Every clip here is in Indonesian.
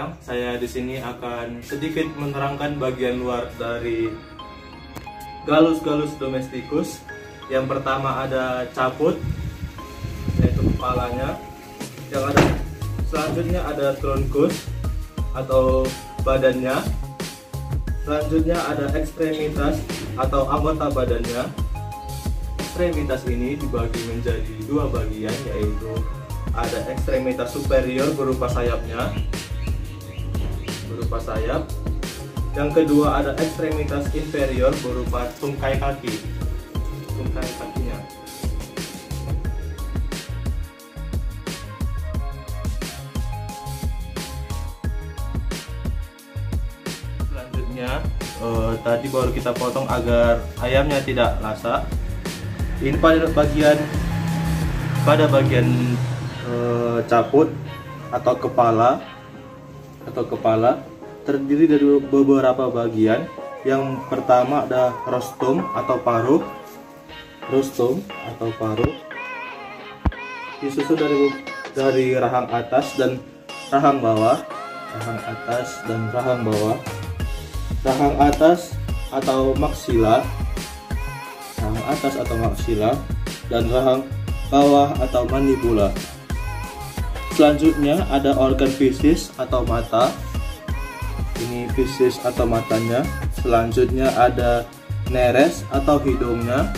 sekarang saya di sini akan sedikit menerangkan bagian luar dari Gallus domesticus. Yang pertama ada caput, yaitu kepalanya. Selanjutnya ada truncus atau badannya. Selanjutnya ada ekstremitas atau anggota badannya. Ekstremitas ini dibagi menjadi dua bagian, yaitu ada ekstremitas superior berupa sayapnya, yang kedua ada ekstremitas inferior berupa tungkai kakinya. Selanjutnya tadi baru kita potong agar ayamnya tidak lasak. Ini pada bagian caput atau kepala terdiri dari beberapa bagian. Yang pertama ada rostrum atau paruh, disusul dari rahang atas dan rahang bawah, rahang atas atau maksila, dan rahang bawah atau manibula. Selanjutnya ada organ fisis atau mata. Ini fisis atau matanya. Selanjutnya ada neres atau hidungnya.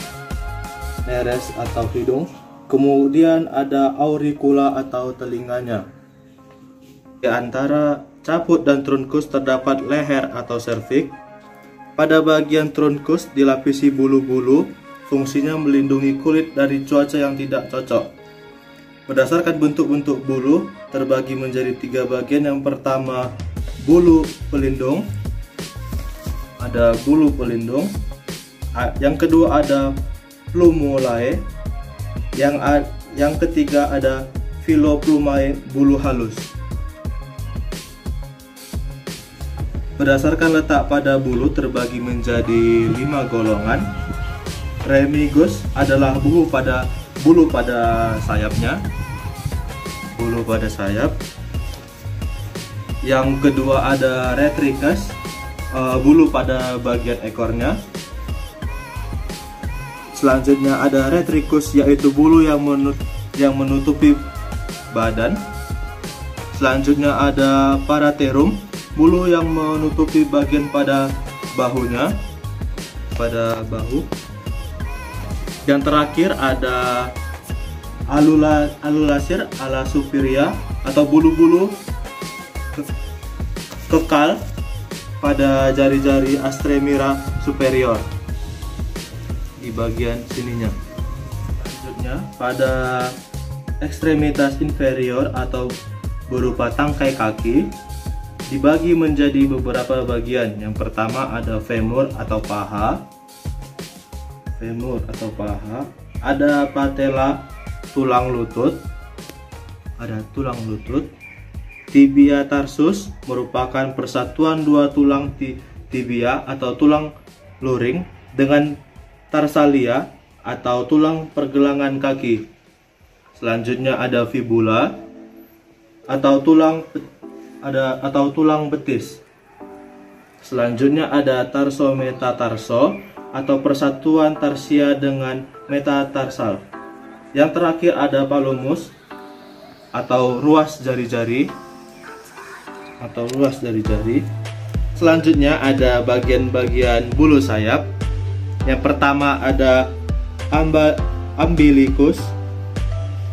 Kemudian ada auricula atau telinganya. Di antara caput dan truncus terdapat leher atau serviks. Pada bagian truncus dilapisi bulu-bulu, fungsinya melindungi kulit dari cuaca yang tidak cocok. Berdasarkan bentuk-bentuk bulu terbagi menjadi tiga bagian. Yang pertama bulu pelindung, yang kedua ada plumulae, yang ketiga ada filoplumae, bulu halus. Berdasarkan letak pada bulu terbagi menjadi 5 golongan. Remigus adalah bulu pada sayapnya, Yang kedua ada retricus, bulu pada bagian ekornya. Selanjutnya ada retricus, yaitu bulu yang menutupi badan. Selanjutnya ada paratherum, bulu yang menutupi bagian pada bahu. Yang terakhir ada alulasir ala superior atau bulu-bulu kekal pada jari-jari astremira superior di bagian sininya. Selanjutnya pada ekstremitas inferior atau berupa tangkai kaki dibagi menjadi beberapa bagian. Yang pertama ada femur atau paha. Ada patella, tulang lutut. Tibia tarsus merupakan persatuan dua tulang tibia atau tulang luring dengan tarsalia atau tulang pergelangan kaki. Selanjutnya ada fibula atau tulang betis. Selanjutnya ada tarso-metatarso atau persatuan tarsia dengan metatarsal. Yang terakhir ada palumus atau ruas jari-jari. Selanjutnya ada bagian-bagian bulu sayap. Yang pertama ada umbilicus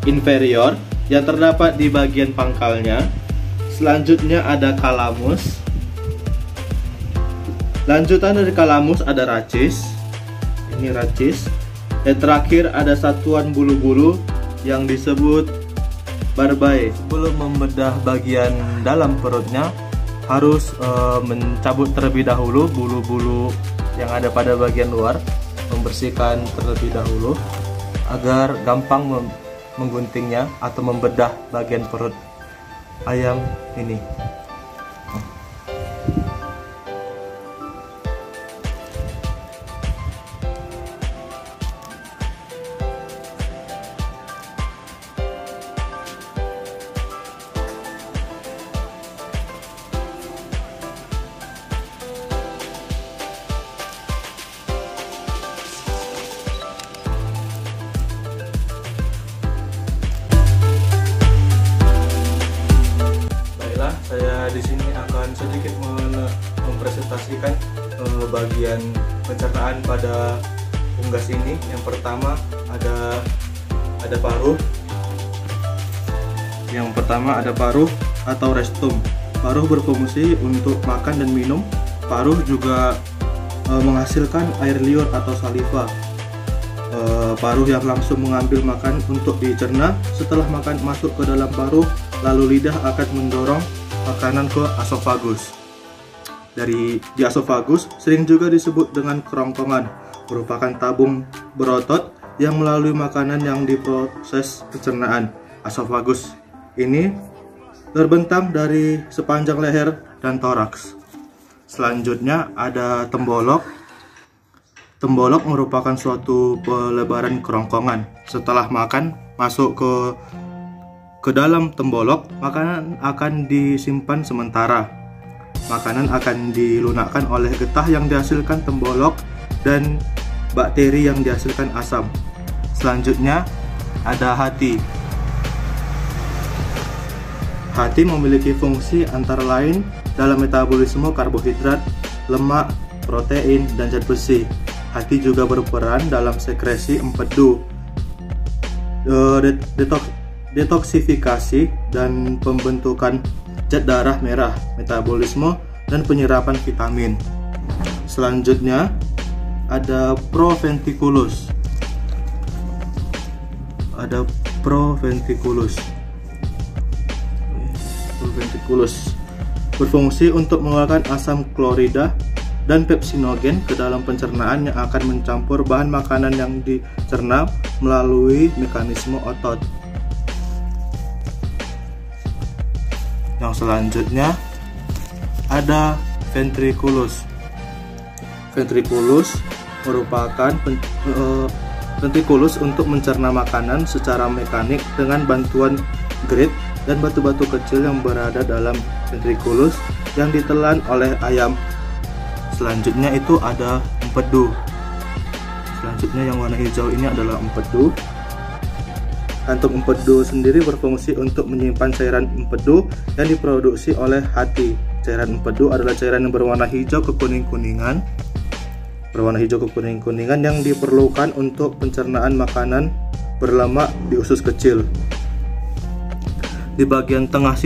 inferior yang terdapat di bagian pangkalnya. Selanjutnya ada calamus. Lanjutan dari calamus ada rachis. Ini rachis. Dan terakhir ada satuan bulu-bulu yang disebut barbae. Sebelum membedah bagian dalam perutnya, harus mencabut terlebih dahulu bulu-bulu yang ada pada bagian luar, membersihkan terlebih dahulu agar gampang mengguntingnya atau membedah bagian perut ayam ini. sedikit mempresentasikan bagian pencernaan pada unggas ini. Yang pertama ada paruh. Yang pertama ada paruh atau restum. Paruh berfungsi untuk makan dan minum. Paruh juga menghasilkan air liur atau saliva. Paruh yang langsung mengambil makan untuk dicerna. Setelah makan masuk ke dalam paruh, lalu lidah akan mendorong makanan ke asofagus. Di asofagus sering juga disebut dengan kerongkongan, merupakan tabung berotot yang melalui makanan yang diproses pencernaan. Asofagus ini terbentang dari sepanjang leher dan toraks. Selanjutnya ada tembolok. Tembolok merupakan suatu pelebaran kerongkongan. Setelah makan masuk ke dalam tembolok, makanan akan disimpan sementara. Makanan akan dilunakkan oleh getah yang dihasilkan tembolok dan bakteri yang dihasilkan asam. Selanjutnya ada hati. Hati memiliki fungsi antara lain dalam metabolisme karbohidrat, lemak, protein, dan zat besi. Hati juga berperan dalam sekresi empedu, detoksifikasi dan pembentukan zat darah merah, metabolisme, dan penyerapan vitamin. Selanjutnya ada proventriculus. Proventriculus berfungsi untuk mengeluarkan asam klorida dan pepsinogen ke dalam pencernaan yang akan mencampur bahan makanan yang dicerna melalui mekanisme otot. Yang selanjutnya ada ventriculus. Ventriculus merupakan ventriculus untuk mencerna makanan secara mekanik dengan bantuan grid dan batu-batu kecil yang berada dalam ventriculus yang ditelan oleh ayam. Selanjutnya itu ada empedu. Selanjutnya yang warna hijau ini adalah empedu. Kantung empedu sendiri berfungsi untuk menyimpan cairan empedu yang diproduksi oleh hati. Cairan empedu adalah cairan yang berwarna hijau ke kuning-kuningan. Yang diperlukan untuk pencernaan makanan berlemak di usus kecil. Di bagian tengah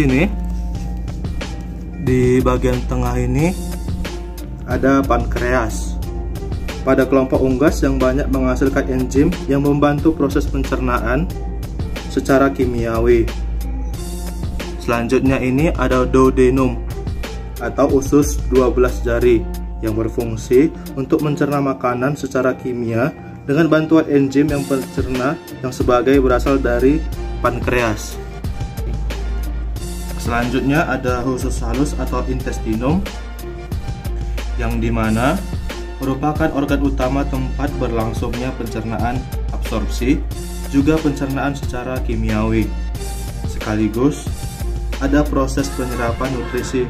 ini ada pankreas. Pada kelompok unggas yang banyak menghasilkan enzim yang membantu proses pencernaan secara kimiawi. Selanjutnya ini ada duodenum atau usus 12 jari yang berfungsi untuk mencerna makanan secara kimia dengan bantuan enzim yang pencerna yang sebagai berasal dari pankreas. Selanjutnya ada usus halus atau intestinum, yang dimana merupakan organ utama tempat berlangsungnya pencernaan absorpsi, juga pencernaan secara kimiawi. Sekaligus ada proses penyerapan nutrisi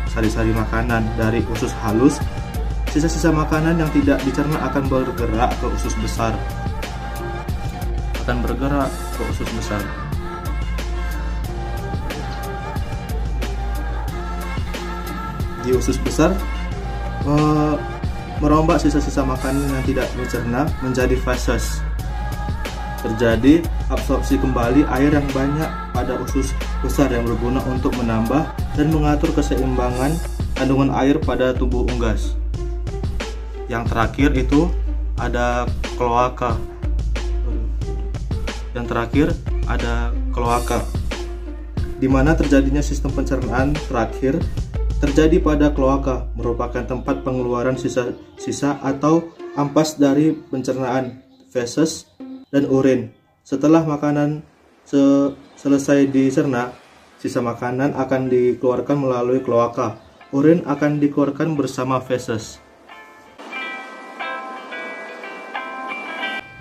sari-sari makanan dari usus halus. Sisa-sisa makanan yang tidak dicerna akan bergerak ke usus besar. Di usus besar merombak sisa-sisa makanan yang tidak dicerna menjadi feses. Terjadi absorpsi kembali air yang banyak pada usus besar yang berguna untuk menambah dan mengatur keseimbangan kandungan air pada tubuh unggas. Yang terakhir itu ada kloaka. Di mana terjadinya sistem pencernaan terakhir terjadi pada kloaka, merupakan tempat pengeluaran sisa-sisa atau ampas dari pencernaan feses dan urin. Setelah makanan selesai dicerna, sisa makanan akan dikeluarkan melalui kloaka. Urin akan dikeluarkan bersama feses.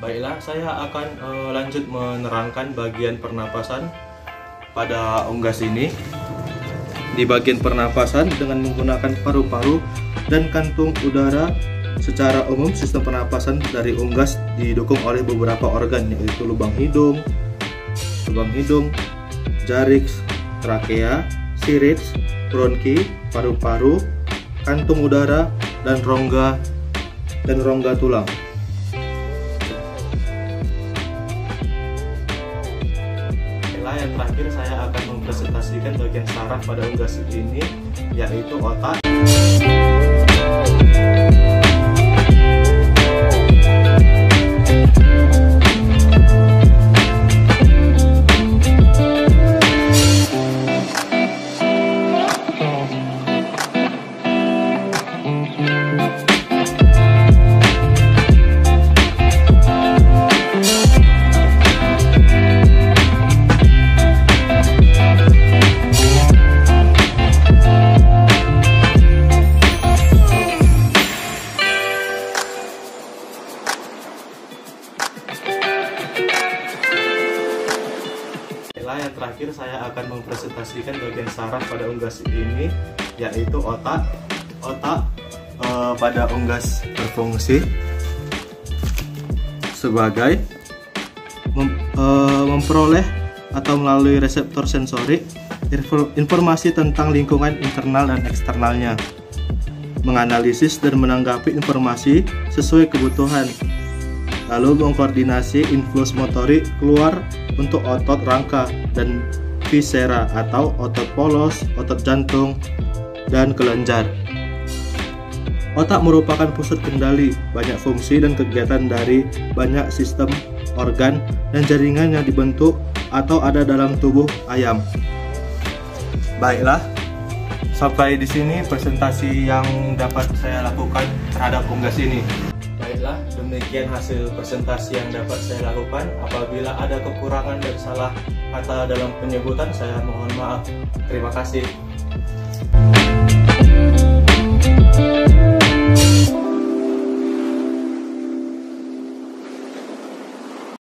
Baiklah, saya akan lanjut menerangkan bagian pernapasan pada unggas ini. Di bagian pernapasan dengan menggunakan paru-paru dan kantung udara, secara umum sistem pernapasan dari unggas didukung oleh beberapa organ, yaitu lubang hidung, jarix, trakea, sirix, bronki, paru-paru, kantung udara, dan rongga tulang. Yang terakhir saya akan mempresentasikan bagian saraf pada unggas ini, yaitu otak. Yang terakhir saya akan mempresentasikan bagian saraf pada unggas ini, yaitu otak. Pada unggas berfungsi sebagai memperoleh atau melalui reseptor sensorik informasi tentang lingkungan internal dan eksternalnya, menganalisis dan menanggapi informasi sesuai kebutuhan, lalu mengkoordinasi influx motorik keluar untuk otot rangka dan viscera atau otot polos, otot jantung, dan kelenjar. Otak merupakan pusat kendali banyak fungsi dan kegiatan dari banyak sistem, organ, dan jaringan yang dibentuk atau ada dalam tubuh ayam. Baiklah, sampai di sini presentasi yang dapat saya lakukan terhadap unggas ini. Baiklah, demikian hasil presentasi yang dapat saya lakukan. Apabila ada kekurangan dan salah kata dalam penyebutan, saya mohon maaf. Terima kasih.